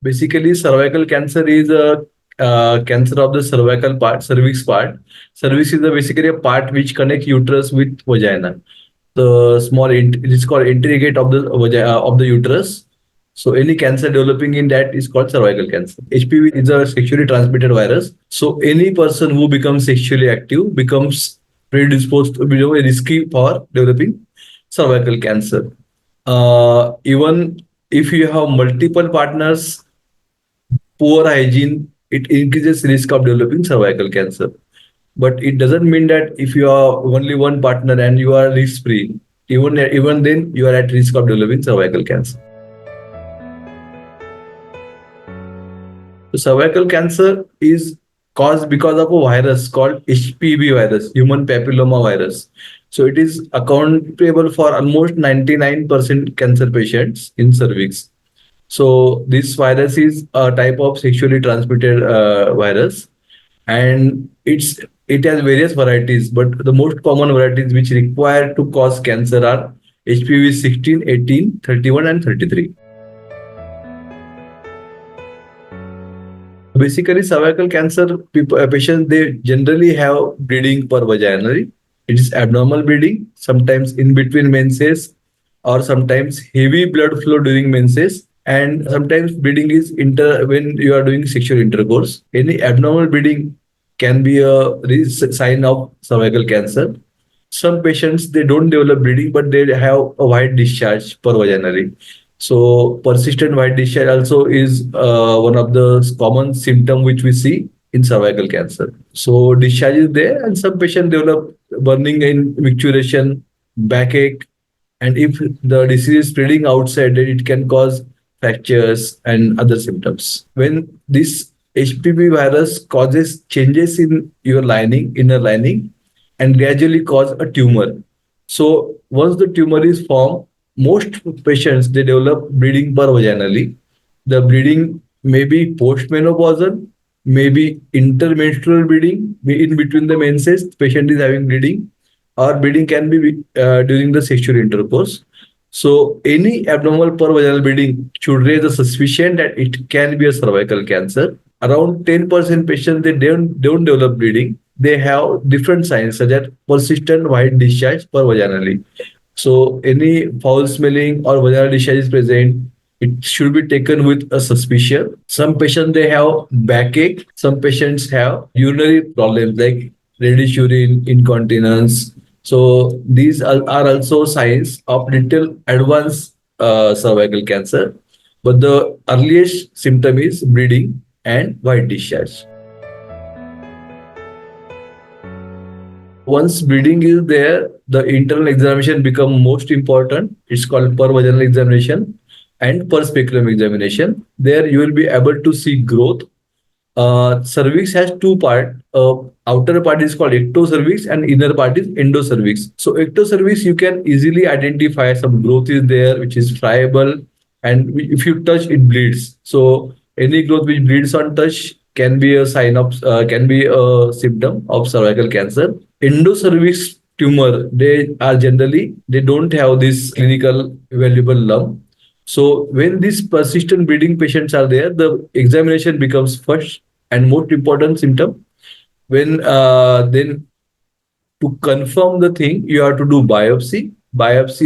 Basically, cervical cancer is a cancer of the cervical part, cervix part. Cervix is basically a part which connects uterus with vagina. The it is called entry gate of the of the uterus. So any cancer developing in that is called cervical cancer. HPV is a sexually transmitted virus. So any person who becomes sexually active becomes predisposed to be risky for developing cervical cancer. Even if you have multiple partners, poor hygiene, it increases risk of developing cervical cancer. But it doesn't mean that if you are only one partner and you are risk free, even then you are at risk of developing cervical cancer. So cervical cancer is caused because of a virus called HPV virus, human papillomavirus. So it is accountable for almost 99% cancer patients in cervix. So this virus is a type of sexually transmitted virus, and it has various varieties, but the most common varieties which require to cause cancer are HPV 16, 18, 31, and 33. Basically, cervical cancer patients, they generally have bleeding per vaginally. It is abnormal bleeding, sometimes in between menses, or sometimes heavy blood flow during menses, and sometimes bleeding is when you are doing sexual intercourse. Any abnormal bleeding can be a sign of cervical cancer. Some patients, they don't develop bleeding, but they have a white discharge per vaginally. So persistent white discharge also is one of the common symptom which we see in cervical cancer. So discharge is there, and some patients develop burning in micturition, backache, and if the disease is spreading outside, then it can cause fractures and other symptoms. When this HPV virus causes changes in your lining, inner lining, and gradually cause a tumor. So once the tumor is formed, most patients, they develop bleeding per vaginally. The bleeding may be postmenopausal, maybe intermenstrual bleeding, in between the menses, the patient is having bleeding, or bleeding can be during the sexual intercourse. So any abnormal per vaginal bleeding should raise a suspicion that it can be a cervical cancer. Around 10% patients, they don't develop bleeding. They have different signs such as persistent white discharge per vaginally. So any foul smelling or vaginal discharge is present, it should be taken with a suspicion. Some patients, they have backache. Some patients have urinary problems like reddish urine, incontinence. So these are also signs of little advanced cervical cancer. But the earliest symptom is bleeding and white discharge. Once bleeding is there, the internal examination become most important. It's called per vaginal examination and per speculum examination. There you will be able to see growth. Cervix has two parts. Outer part is called ectocervix and inner part is endocervix. So ectocervix, you can easily identify some growth is there, which is friable, and if you touch, it bleeds. So any growth which bleeds on touch can be a sign of can be a symptom of cervical cancer. Endocervix tumor, they don't have this clinical valuable lump. So when these persistent bleeding patients are there, the examination becomes first and most important symptom. When then to confirm the thing, you have to do biopsy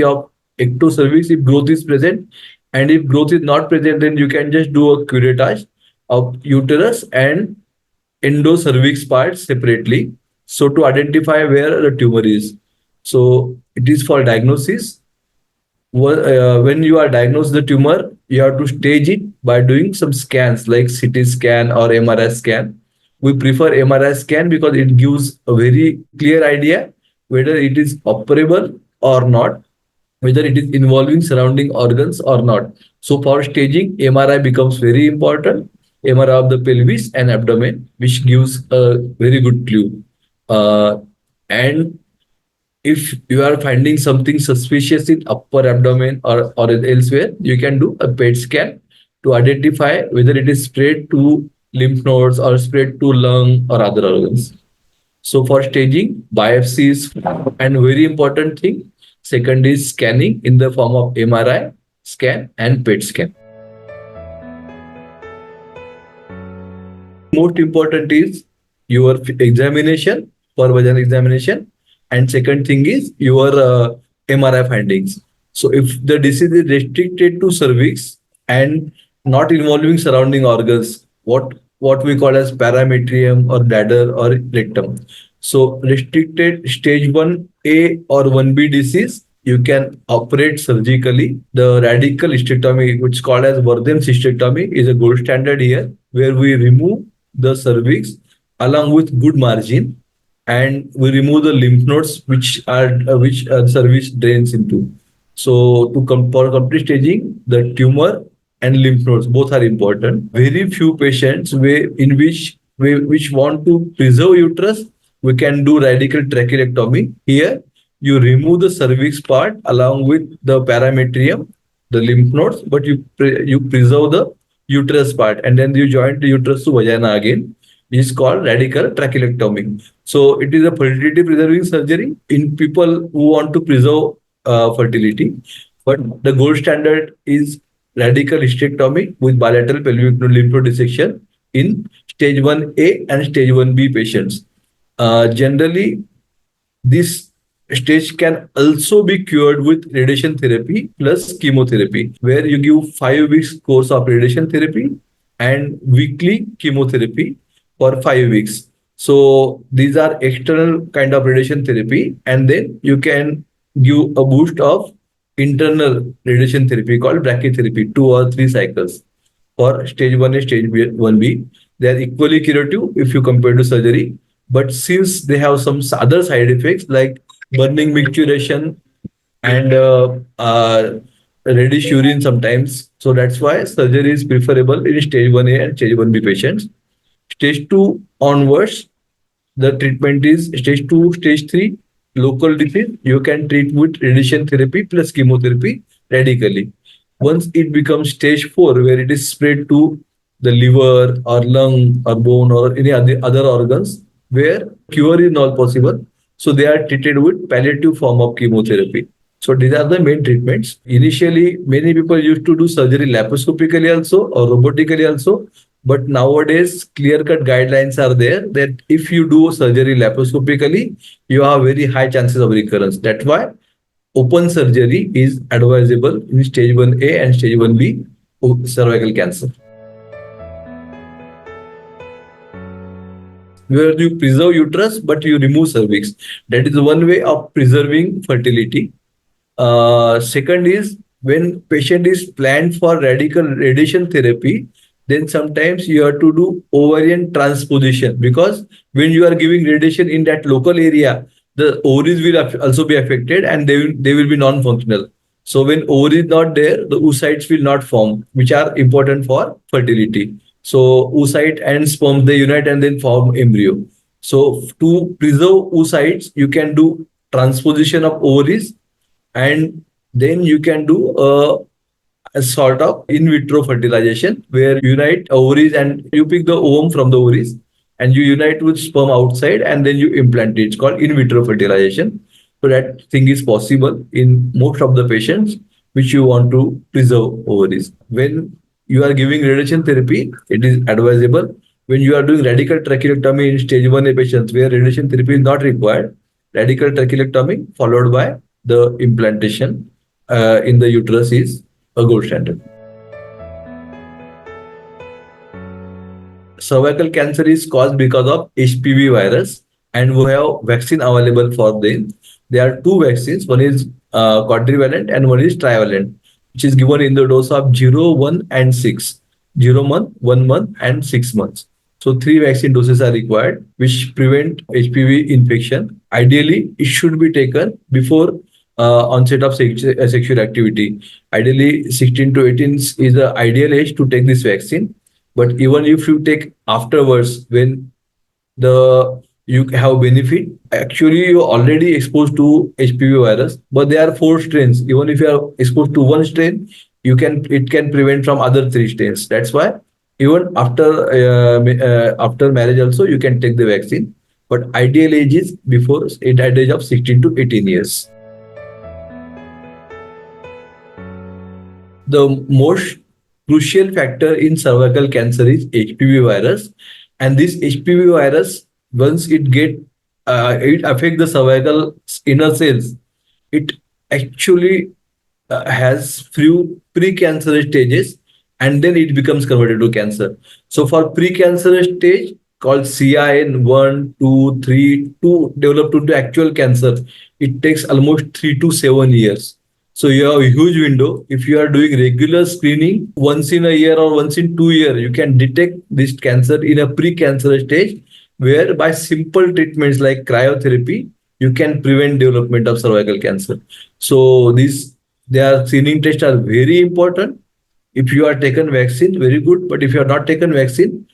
of ectocervix if growth is present, and if growth is not present, then you can just do a curettage of uterus and endocervix parts separately. So to identify where the tumor is. So it is for diagnosis. When you are diagnosed the tumor, you have to stage it by doing some scans like CT scan or MRI scan. We prefer MRI scan because it gives a very clear idea whether it is operable or not, whether it is involving surrounding organs or not. So for staging, MRI becomes very important. MRI of the pelvis and abdomen, which gives a very good clue. And if you are finding something suspicious in upper abdomen or elsewhere, you can do a PET scan to identify whether it is spread to lymph nodes or spread to lung or other organs. So for staging, biopsies and very important thing. Second is scanning in the form of MRI scan and PET scan. Most important is your examination for vaginal examination, and second thing is your MRI findings. So if the disease is restricted to cervix and not involving surrounding organs, what we call as parametrium or bladder or rectum. So restricted stage 1A or 1B disease, you can operate surgically. The radical hysterectomy, which is called as Worthen's hysterectomy, is a gold standard here, where we remove the cervix along with good margin, and we remove the lymph nodes which cervix drains into. So for complete staging, the tumor and lymph nodes both are important. Very few patients which want to preserve uterus, we can do radical trachelectomy. Here, you remove the cervix part along with the parametrium, the lymph nodes, but you preserve the uterus part, and then you join the uterus to vagina again. Is called radical trachelectomy. So it is a fertility preserving surgery in people who want to preserve fertility. But the gold standard is radical hysterectomy with bilateral pelvic lymph node dissection in stage 1A and stage 1B patients. Generally, this stage can also be cured with radiation therapy plus chemotherapy, where you give 5 weeks course of radiation therapy and weekly chemotherapy for 5 weeks. So these are external kind of radiation therapy, and then you can give a boost of internal radiation therapy called brachytherapy, 2 or 3 cycles for stage 1 and stage 1B. They are equally curative if you compare to surgery. But since they have some other side effects like burning micturition and reddish urine sometimes, so that's why surgery is preferable in stage 1A and stage 1B patients. Stage 2 onwards, the treatment is stage 2, stage 3, local disease. You can treat with radiation therapy plus chemotherapy radically. Once it becomes stage 4, where it is spread to the liver or lung or bone or any other organs, where cure is not possible, so they are treated with palliative form of chemotherapy. So these are the main treatments. Initially, many people used to do surgery laparoscopically also or robotically also. But nowadays, clear-cut guidelines are there that if you do surgery laparoscopically, you have very high chances of recurrence. That's why open surgery is advisable in stage 1A and stage 1B cervical cancer. Where you preserve uterus but you remove cervix. That is one way of preserving fertility. Second is when patient is planned for radical radiation therapy, then sometimes you have to do ovarian transposition, because when you are giving radiation in that local area, the ovaries will also be affected and they will be non-functional. So when ovary is not there, the oocytes will not form, which are important for fertility. So oocyte and sperm, they unite and then form embryo. So to preserve oocytes, you can do transposition of ovaries, and then you can do a sort of in vitro fertilization where you unite ovaries and you pick the ovum from the ovaries and you unite with sperm outside and then you implant it. It's called in vitro fertilization. So that thing is possible in most of the patients which you want to preserve ovaries. When you are giving radiation therapy, it is advisable. When you are doing radical trachelectomy in stage 1A patients where radiation therapy is not required, radical trachelectomy followed by the implantation in the uterus is a gold standard. Cervical cancer is caused because of HPV virus, and we have vaccine available for them. There are two vaccines. One is quadrivalent and one is trivalent, which is given in the dose of 0, 1, and 6. 0 month, 1 month, and 6 months. So three vaccine doses are required, which prevent HPV infection. Ideally, it should be taken before onset of sexual activity. Ideally, 16 to 18 is the ideal age to take this vaccine. But even if you take afterwards, when the you have benefit, actually you're already exposed to HPV virus, but there are 4 strains. Even if you are exposed to one strain, it can prevent from other 3 strains. That's why even after marriage also you can take the vaccine. But ideal age is before at age of 16 to 18 years. The most crucial factor in cervical cancer is HPV virus, And this HPV virus, once it affect the cervical inner cells, it actually has few pre-cancerous stages, and then it becomes converted to cancer. So for pre-cancerous stage called CIN 1, 2, 3 to develop to actual cancer, it takes almost 3 to 7 years. So you have a huge window. If you are doing regular screening once in a year or once in 2 years, you can detect this cancer in a pre-cancerous stage, where by simple treatments like cryotherapy, you can prevent development of cervical cancer. So these their screening tests are very important. If you are taken vaccine, very good. But if you are not taken vaccine,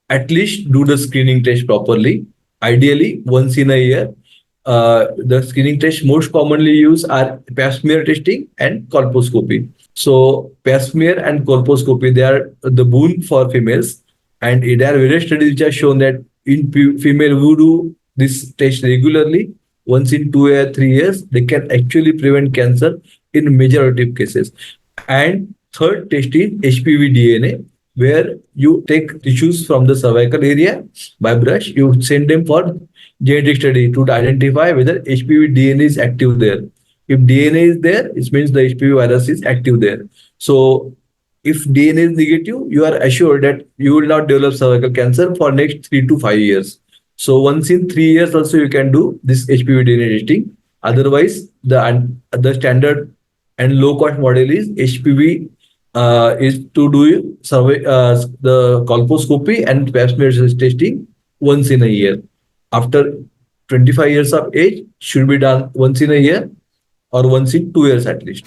at least do the screening test properly. Ideally, once in a year. The screening tests most commonly used are pap smear testing and colposcopy. So pap smear and colposcopy, they are the boon for females, and there are various studies which have shown that in female who do this test regularly, once in 2 or 3 years, they can actually prevent cancer in majority of cases. And third test is HPV DNA, where you take tissues from the cervical area by brush, you send them for genetic study to identify whether HPV DNA is active there. If DNA is there, it means the HPV virus is active there. So if DNA is negative, you are assured that you will not develop cervical cancer for next 3 to 5 years. So once in 3 years also you can do this HPV DNA testing. Otherwise, the standard and low cost model is HPV is to do the colposcopy and pap smear testing once in a year. After 25 years of age, should be done once in a year or once in 2 years at least.